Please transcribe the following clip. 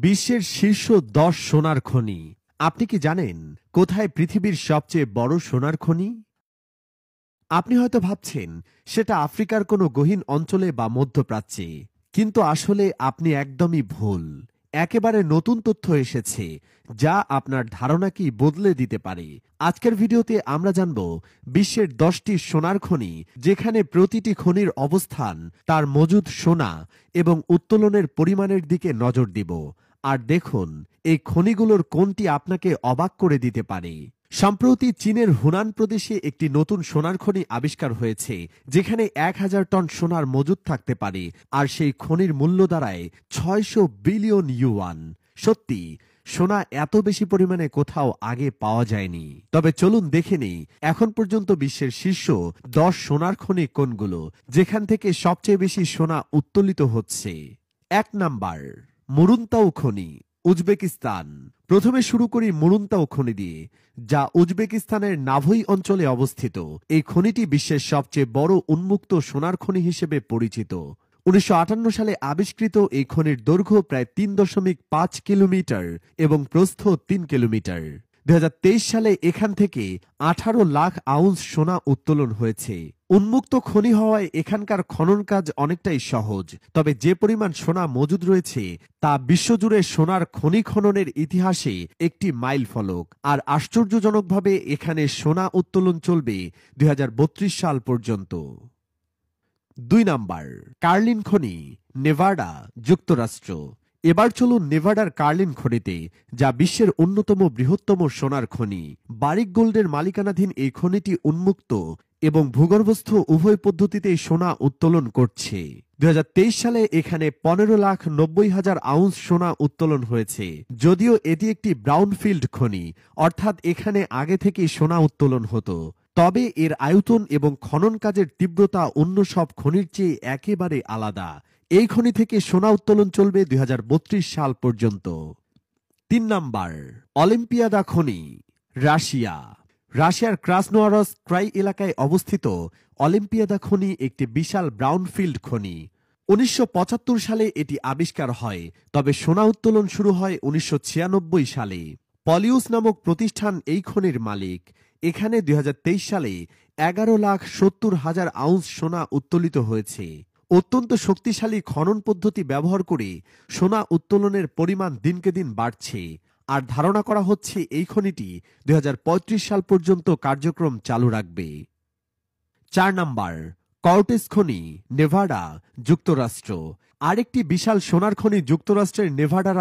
বিশ্বের শীর্ষ ১০ সোনার খনি। আপনি কি জানেন কোথায় পৃথিবীর সবচেয়ে বড় সোনার খনি? আপনি হয়তো ভাবছেন সেটা আফ্রিকার কোনো গহীন অঞ্চলে বা মধ্যপ্রাচ্যে, কিন্তু আসলে আপনি একদমই ভুল। একেবারে নতুন তথ্য এসেছে যা আপনার ধারণাকেই বদলে দিতে পারে। আজকের ভিডিওতে আমরা জানব বিশ্বের ১০টি সোনার খনি, যেখানে প্রতিটি খনির অবস্থান, তার মজুদ সোনা এবং উত্তোলনের পরিমাণের দিকে নজর দিব। আর দেখুন এই খনিগুলোর কোনটি আপনাকে অবাক করে দিতে পারে। সম্প্রতি চীনের হুনান প্রদেশে একটি নতুন সোনার খনি আবিষ্কার হয়েছে, যেখানে ১,০০০ টন সোনার মজুদ থাকতে পারে, আর সেই খনির মূল্য দাঁড়ায় ৬০০ বিলিয়ন ইউয়ান। সত্যি, সোনা এত বেশি পরিমাণে কোথাও আগে পাওয়া যায়নি। তবে চলুন দেখে নিই এখন পর্যন্ত বিশ্বের শীর্ষ ১০ সোনার খনি কোনগুলো, যেখান থেকে সবচেয়ে বেশি সোনা উত্তোলিত হচ্ছে। ১ নাম্বার, মুরুনতাউ খনি, উজবেকিস্তান। প্রথমে শুরু করি মুরুনতাউ খনি দিয়ে, যা উজবেকিস্তানের নাভই অঞ্চলে অবস্থিত। এই খনিটি বিশ্বের সবচেয়ে বড় উন্মুক্ত সোনার খনি হিসেবে পরিচিত। ১৯৫৮ সালে আবিষ্কৃত এই খনির দৈর্ঘ্য প্রায় ৩.৫ কিলোমিটার এবং প্রস্থ ৩ কিলোমিটার। ২০২৩ সালে এখান থেকে ১৮ লাখ আউন্স সোনা উত্তোলন হয়েছে। উন্মুক্ত খনি হওয়ায় এখানকার খনন কাজ অনেকটাই সহজ। তবে যে পরিমাণ সোনা মজুদ রয়েছে তা বিশ্বজুড়ে সোনার খনি খননের ইতিহাসে একটি মাইল ফলক। আর আশ্চর্যজনকভাবে এখানে সোনা উত্তোলন চলবে ২০৩২ সাল পর্যন্ত। ২ নাম্বার, কার্লিন খনি, নেভাডা, যুক্তরাষ্ট্র। এবার চলুন নেভাডার কার্লিন খনিতে, যা বিশ্বের অন্যতম বৃহত্তম সোনার খনি। বারিক গোল্ডের মালিকানাধীন এই খনিটি উন্মুক্ত এবং ভূগর্ভস্থ উভয় পদ্ধতিতেই সোনা উত্তোলন করছে। ২০২৩ সালে এখানে ১৫,৯০,০০০ আউন্স সোনা উত্তোলন হয়েছে। যদিও এটি একটি ব্রাউনফিল্ড খনি, অর্থাৎ এখানে আগে থেকেই সোনা উত্তোলন হতো, তবে এর আয়তন এবং খনন কাজের তীব্রতা অন্য সব খনির চেয়ে একেবারে আলাদা। এই খনি থেকে সোনা উত্তোলন চলবে ২০৩২ সাল পর্যন্ত। ৩ নাম্বার, অলিম্পিয়াদা খনি, রাশিয়া। রাশিয়ার ক্রাসনোয়ারস্ক ক্রাই এলাকায় অবস্থিত অলিম্পিয়াদা খনি একটি বিশাল ব্রাউনফিল্ড খনি। ১৯৭৫ সালে এটি আবিষ্কার হয়, তবে সোনা উত্তোলন শুরু হয় ১৯৯৬ সালে। পলিউস নামক প্রতিষ্ঠান এই খনির মালিক। এখানে ২০২৩ সালে ১১,৭০,০০০ আউন্স সোনা উত্তোলিত হয়েছে। অত্যন্ত শক্তিশালী খনন পদ্ধতি ব্যবহার করে সোনা উত্তোলনের পরিমাণ দিনকে দিন বাড়ছে, আর ধারণা করা হচ্ছে এই খনিটি ২০৩৫ সাল পর্যন্ত কার্যক্রম চালু রাখবে। ৪ নাম্বার, কর্টেস খনি, নেভাডা, যুক্তরাষ্ট্র। আরেকটি বিশাল সোনার খনি যুক্তরাষ্ট্রের নেভাডা